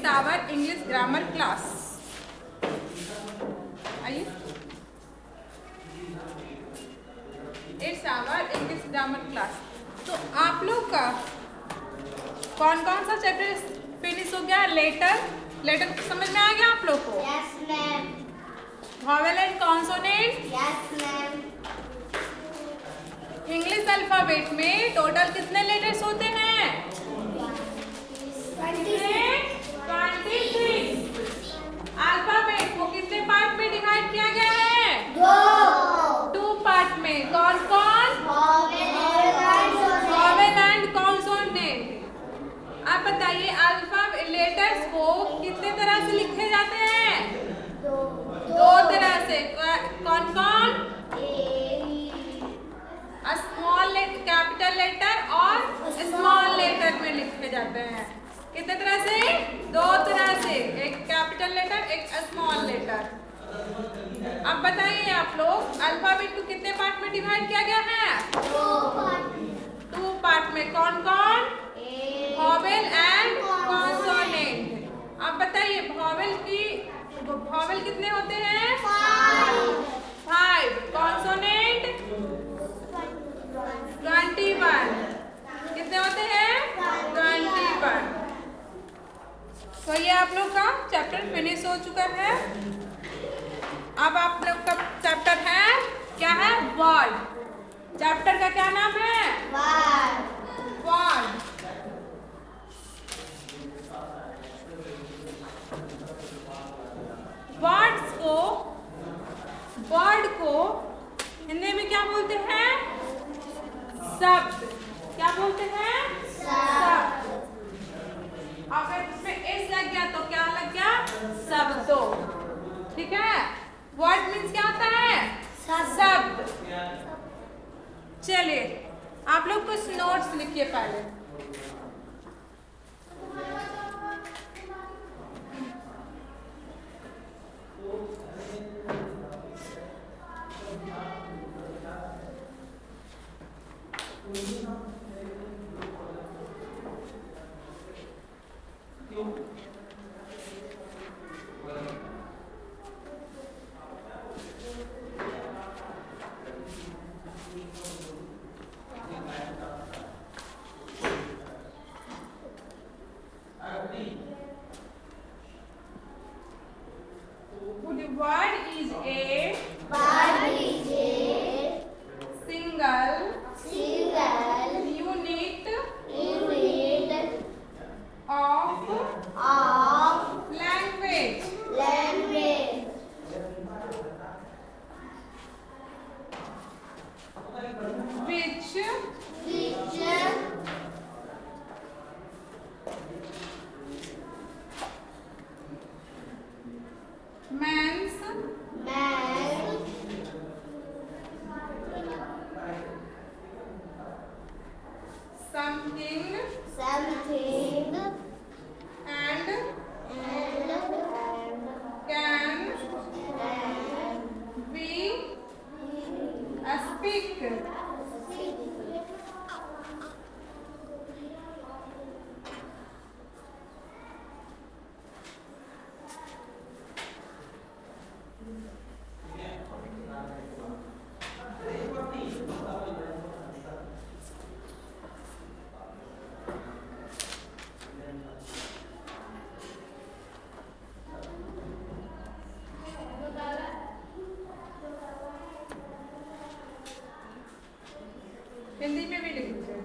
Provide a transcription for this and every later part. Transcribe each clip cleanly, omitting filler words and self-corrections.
Our English grammar class. आइए, it's our English grammar class. तो आप लोग का कौन कौन सा चैप्टर फिनिश हो गया? लेटर समझ में आ गया आप लोग को? Yes ma'am. Vowel and consonant? Yes ma'am. English alphabet में टोटल कितने लेटर्स होते हैं? 26। अल्फाबेट को कितने पार्ट में डिवाइड किया गया है? 2 पार्ट में। कौन कौन? Vowel and consonant. आप बताइए लेटर्स को कितने तरह से लिखे जाते हैं? 2 तरह से। कौन कौन? स्मॉल कैपिटल लेटर और स्मॉल लेटर में लिखे जाते हैं। कितने तरह से? 2 तरह से, एक कैपिटल लेटर, एक स्मॉल लेटर। अब बताइए आप लोग अल्फाबेट को कितने पार्ट में डिवाइड किया गया है? 2 पार्ट में। कौन कौन? Vowel and consonant. अब बताइए वॉवेल कितने होते हैं? 5। कॉन्सोनेंट 21। कितने होते हैं? 21। तो ये आप लोग का चैप्टर फिनिश हो चुका है। अब आप लोग का चैप्टर है क्या है? वर्ड। चैप्टर का क्या नाम है? वर्ड। वर्ड को हिंदी में क्या बोलते हैं? शब्द। क्या बोलते हैं? शब्द। अगर इसमें एस लग गया तो क्या लग गया? शब्दों। ठीक है। वर्ड मीन्स क्या होता है? शब्द। चलिए आप लोग कुछ नोट्स लिखिए पहले। Word is a single unit of language which means something and can be speak. Hindi में भी लिख दीजिए।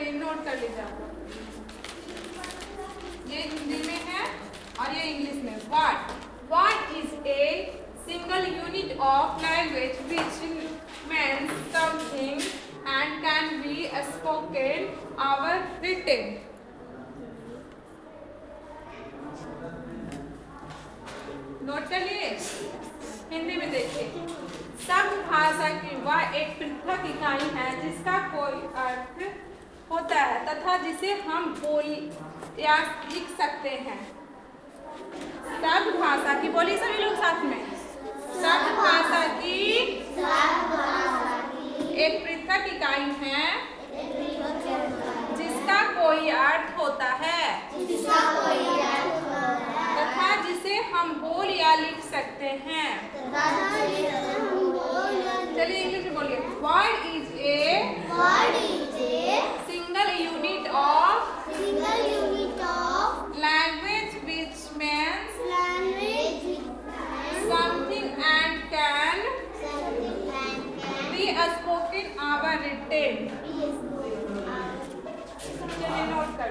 चलिए नोट कर लीजिए आप लोग। ये हिंदी में है और ये इंग्लिश में। What is a single unit of language which means something and can be spoken और रिटन। नोट कर लिए? हिंदी में देखिए, सब भाषा की वह एक पृथक इकाई है जिसका कोई अर्थ होता है तथा जिसे हम बोल या लिख सकते हैं। सब भाषा की, बोलिए सभी लोग साथ में, सब भाषा की एक पृथक इकाई है जिसका कोई अर्थ होता है तथा जिसे हम बोल या लिख सकते हैं। चलिए इंग्लिश में बोलिए। Word is a single unit of language which means something and can be spoken और रिटन। चलिए नोट कर।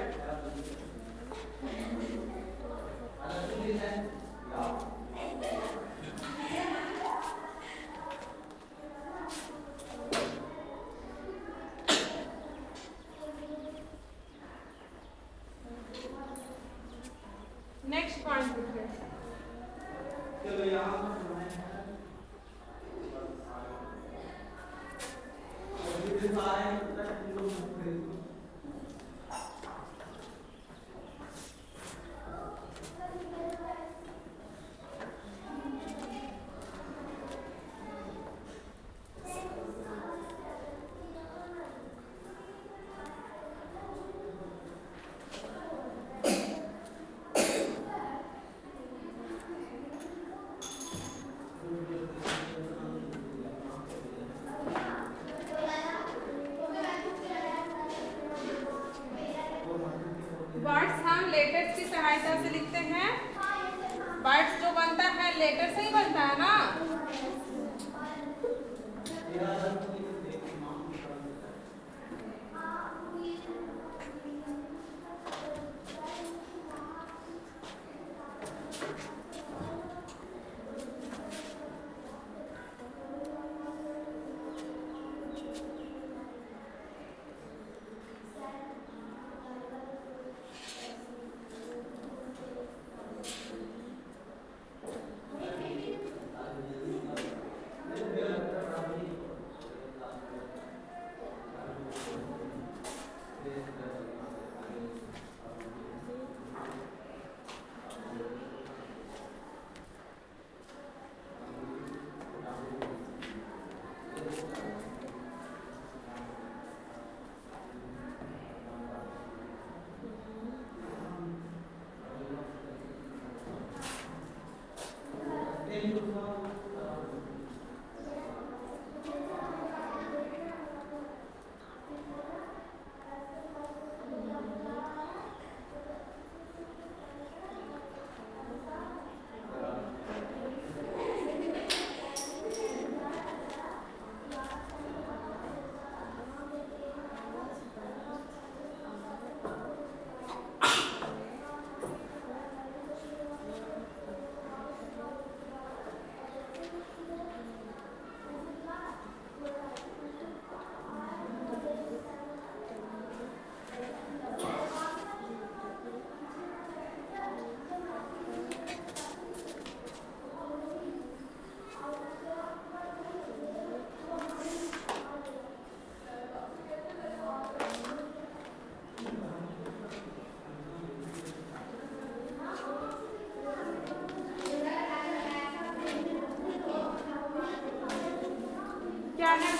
नेक्स्ट पॉइंट देखिए। वर्ड्स हम लेटर्स की सहायता से लिखते हैं। वर्ड्स जो बनता है लेटर से ही बनता है ना।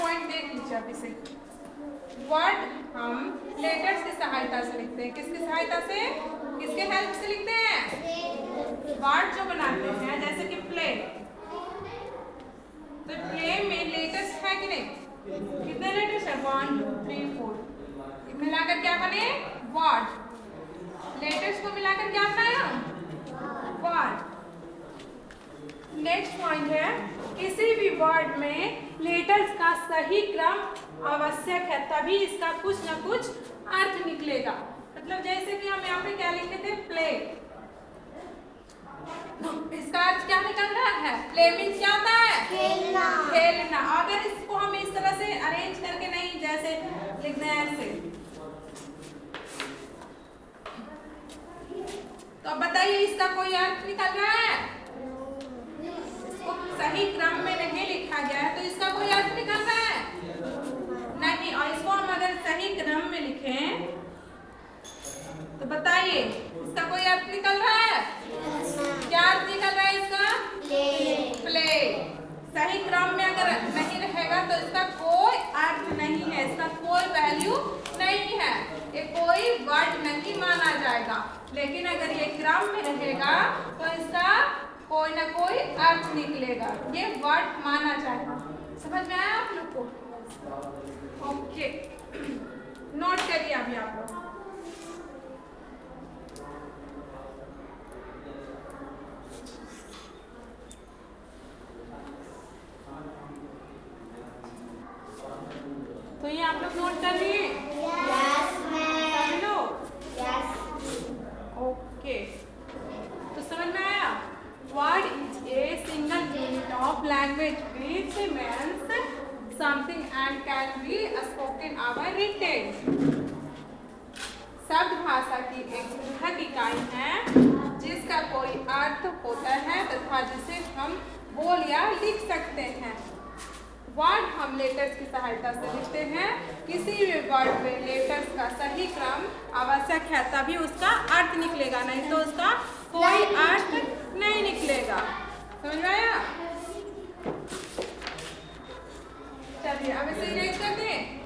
पॉइंट देख लीजिए आप इसे। वर्ड हम लेटर्स की सहायता से लिखते हैं। किसकी सहायता से? किसके हेल्प से लिखते हैं? वर्ड जो बनाते हैं, जैसे कि प्ले, तो प्ले में लेटर्स है कि नहीं? कितने लेटर्स है? 1 2 3 4 मिलाकर क्या बने? वर्ड। लेटर्स को मिलाकर क्या बनाया? वर्ड। नेक्स्ट पॉइंट है किसी भी वर्ड में लेटर्स का सही क्रम आवश्यक है, तभी इसका कुछ ना कुछ अर्थ निकलेगा। मतलब जैसे कि हम यहाँ पे क्या लिखे थे, प्ले, इसका अर्थ क्या निकल रहा है? प्ले मीन्स क्या होता है? खेलना। खेलना। अगर इसको हम इस तरह से अरेंज करके नहीं जैसे लिखना है ऐसे, तो अब बताइए इसका कोई अर्थ निकल रहा है? इसको सही क्रम में नहीं लिखा गया है तो इसका कोई अर्थ निकल रहा है? नहीं। और इसको हम अगर सही क्रम में लिखें तो बताइए इसका कोई अर्थ निकल रहा है? क्या अर्थ निकल रहा है इसका? प्ले। सही क्रम में अगर नहीं रहेगा तो इसका कोई अर्थ नहीं है, इसका कोई वैल्यू नहीं है, ये कोई वर्ड नहीं माना जाएगा। लेकिन अगर ये क्रम में रहेगा तो इसका कोई ना कोई अर्थ निकलेगा, ये वर्ड माना जाएगा। समझ में आया आप लोग को? ओके, नोट करिए अभी आप लोग। तो ये आप लोग नोट कर लिए? Yes ma'am. सभी लोग? यस। ओके, तो समझ में आया? Word is a single unit of language which means something and can be spoken or written. शब्द भाषा की एक पृथक इकाई है जिसका कोई अर्थ होता है तथा जिसे हम बोल या लिख सकते हैं। वर्ड हम लेटर्स की सहायता से लिखते हैं। किसी भी वर्ड में लेटर्स का सही क्रम आवश्यक है, तभी उसका अर्थ निकलेगा, नहीं तो उसका कोई अर्थ नहीं निकलेगा। समझ में आया? चलिए अब इसे इरेज कर दें।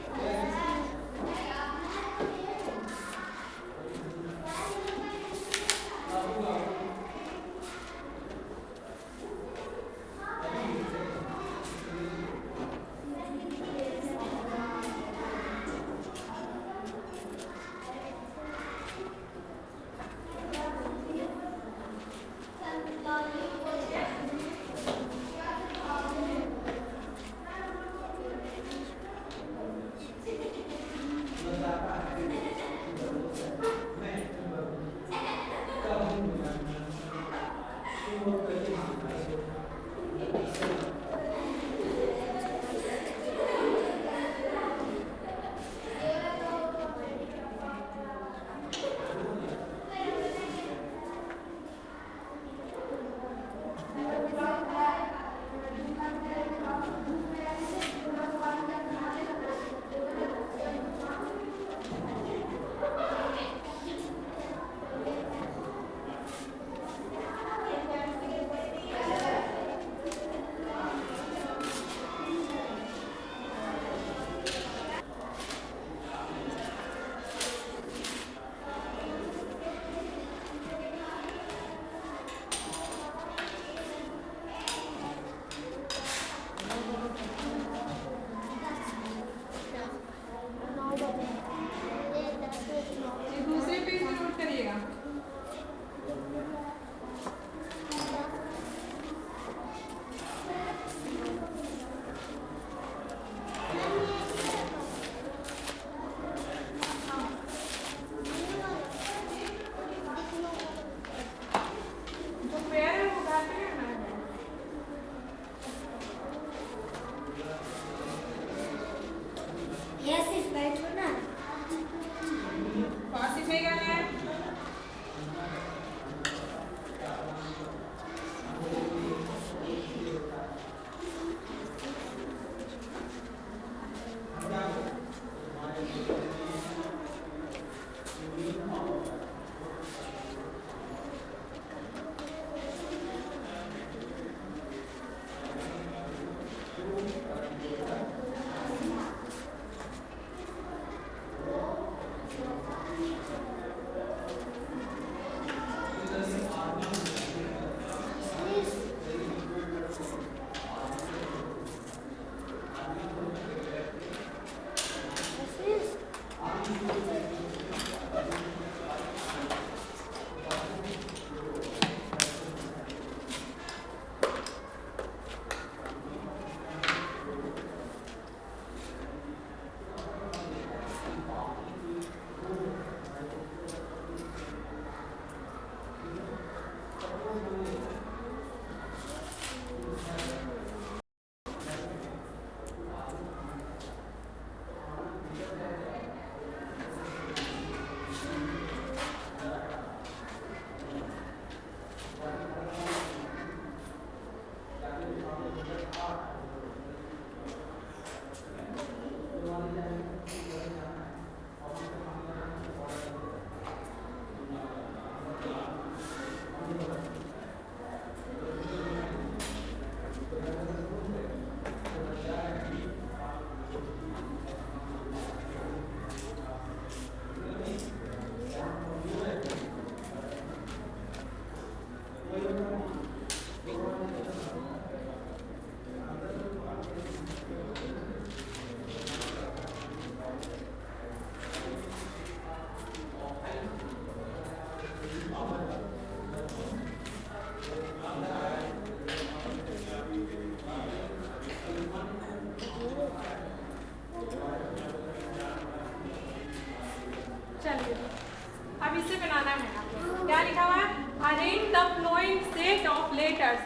से बनाना है। क्या लिखा हुआ है? Arrange the following set of letters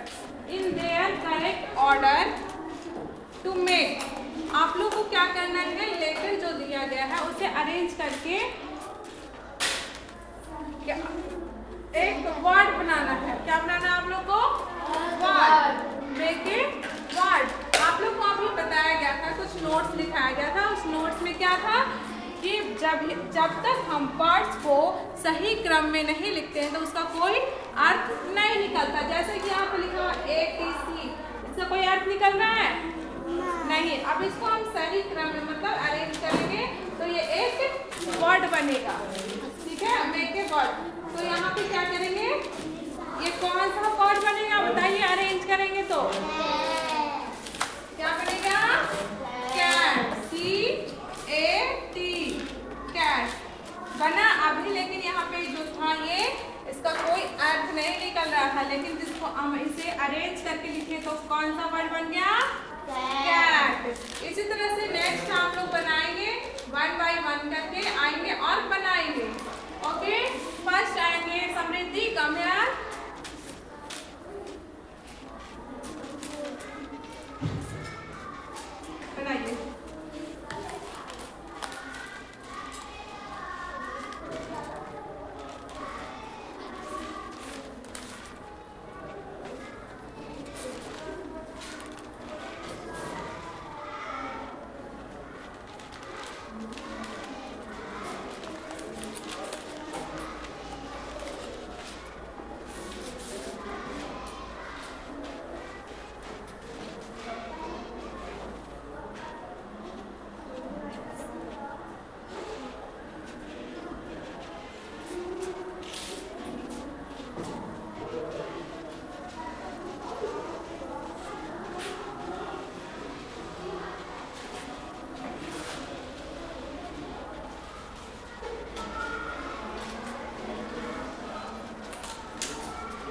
in their correct order to make. आप लोग को क्या करना है, लेटर जो दिया गया है उसे अरेंज करके एक वर्ड बनाना है। क्या बनाना है आप लोग को? वर्ड। Make it word. आप लोग को अभी बताया गया था, कुछ नोट्स लिखाया गया था। उस नोट्स में क्या था कि जब तक हम वर्ड्स को सही क्रम में नहीं लिखते हैं तो उसका कोई अर्थ नहीं निकलता। जैसे कि यहाँ पर लिखा हुआ ATC, इसका कोई अर्थ निकल रहा है? नहीं। अब इसको हम सही क्रम में मतलब अरेंज करेंगे तो ये एक वर्ड बनेगा। ठीक है, मेक ए वर्ड। तो यहाँ पे क्या करेंगे, ये कौन सा वर्ड बनेगा बताइए? अरेंज करेंगे तो क्या बनेगा? कैट। CAT, कैट बना अभी। लेकिन यहाँ पे जो था ये, इसका कोई अर्थ नहीं निकल रहा था, लेकिन जिसको हम इसे अरेंज करके लिखे तो कौन सा वर्ड बन गया? कैट। इसी तरह से नेक्स्ट हम लोग बनाएंगे, 1 बाय 1 करके आएंगे और बनाएंगे। ओके, फर्स्ट आएंगे समृद्धि, कम हियर। बनाइए।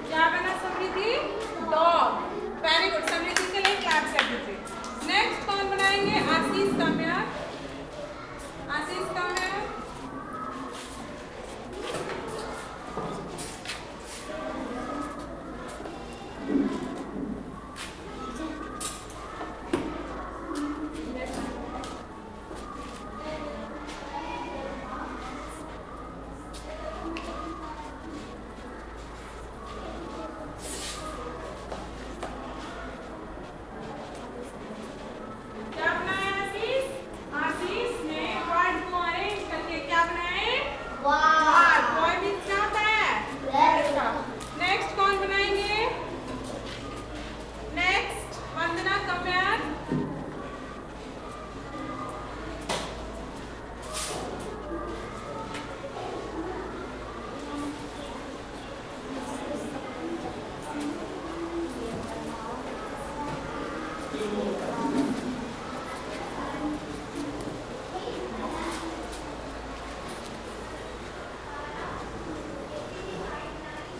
क्या बना समृद्धि? डॉग। वेरी गुड, समृद्धि के लिए क्लैप कर दीजिए। नेक्स्ट कौन बनाएंगे? आशीष, come here. Ashish, come here.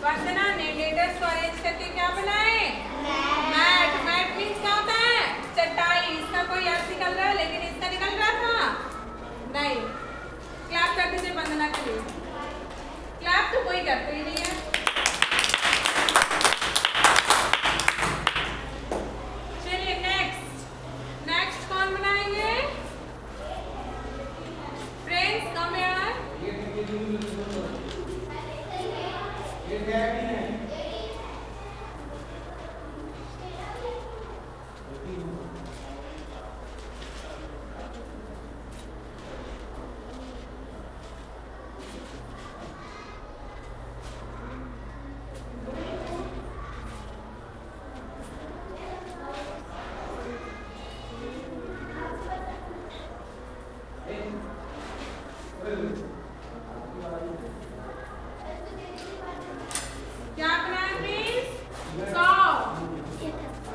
वंदना ने लेटर्स को अरेंज करके क्या बनाए? मैट। मैट मीन्स क्या होता है? चटाई। इसका कोई अर्थ निकल रहा है, लेकिन इसका निकल रहा था नहीं। क्लैप कर दीजिए वंदना के लिए। क्लैप तो कोई करते ही नहीं है। चलिए नेक्स्ट। नेक्स्ट कौन बनाएंगे? Friends, come here. क्या बनाया प्लीज? सौ।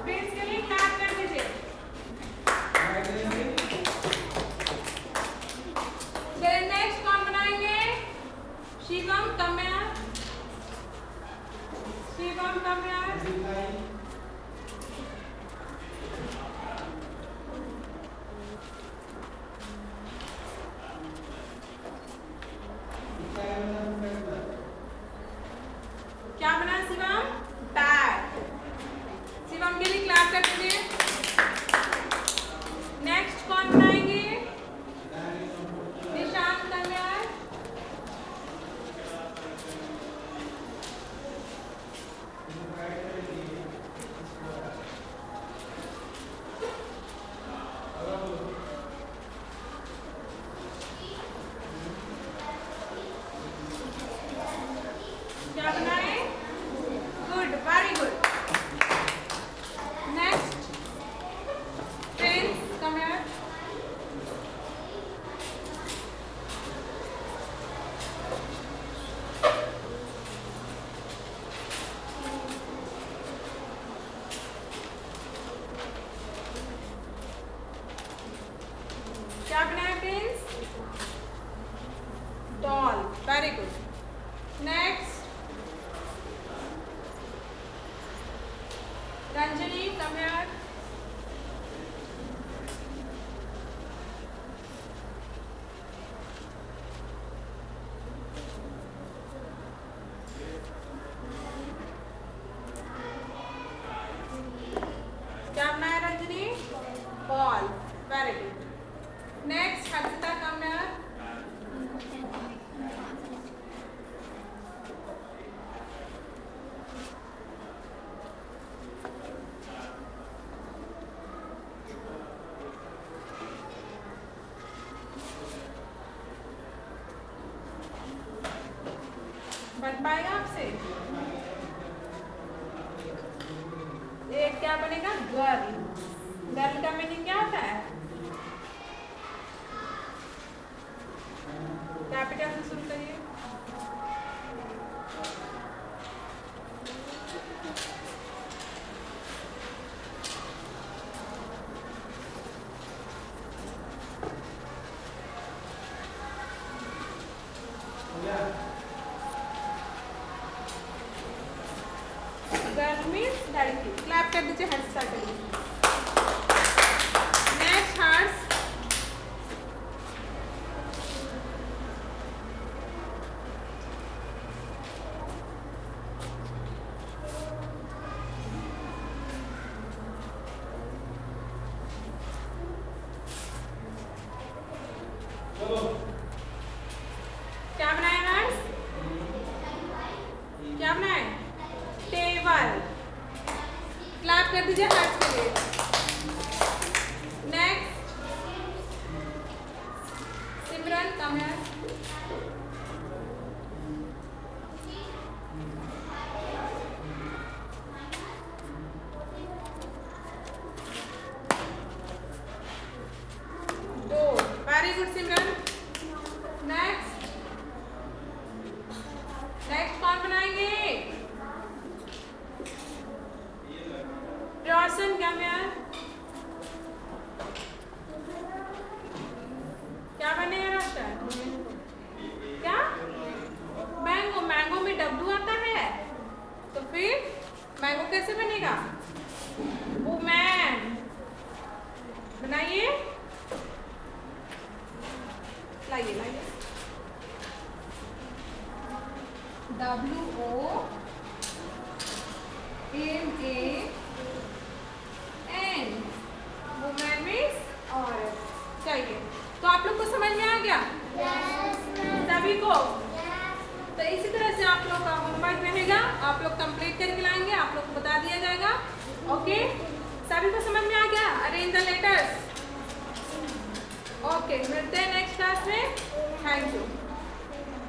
प्लीज के लिए क्लैप कर दीजिए। चलिए नेक्स्ट कौन बनाएंगे? Shivam, come here. Shivam, come here. Very good. Next. Ranjani, come here. क्या बनाया Ranjani? Ball. Very good. Next Harshita, come here. बन पाएगा आपसे? एक क्या बनेगा? गर्ल. गर्ल का मीनिंग क्या होता है? कैपिटल से शुरू करिए. गर्ल मीन्स लड़की. क्लैप कर दीजिए हर्षिता के लिए. नेक्स्ट हर्ष. क्या बनाया हर्ष? क्या बनाए? टेबल. क्लैप कर दीजिए हर्ष के लिए. Next Simran, come here. दो. वेरी गुड सिमरन. नेक्स्ट. नेक्स्ट कौन बनाएंगे? रोशन, कम हियर. क्या बनेगा रोशन? क्या? मैंगो. मैंगो में डब्लू आता है तो फिर मैंगो कैसे बनेगा? वुमेन. बनाइए. लाइए लाइए. WOMAN. वुमेन मीन्स औरत. चाहिए. तो आप लोग को समझ में आ गया? सभी को? तो इसी तरह से आप लोग का होमवर्क रहेगा. आप लोग कंप्लीट करके लाएंगे. आप लोग को बता दिया जाएगा. ओके. सभी को समझ में आ गया? Arrange the letters. ओके. मिलते हैं नेक्स्ट क्लास में. Thank you.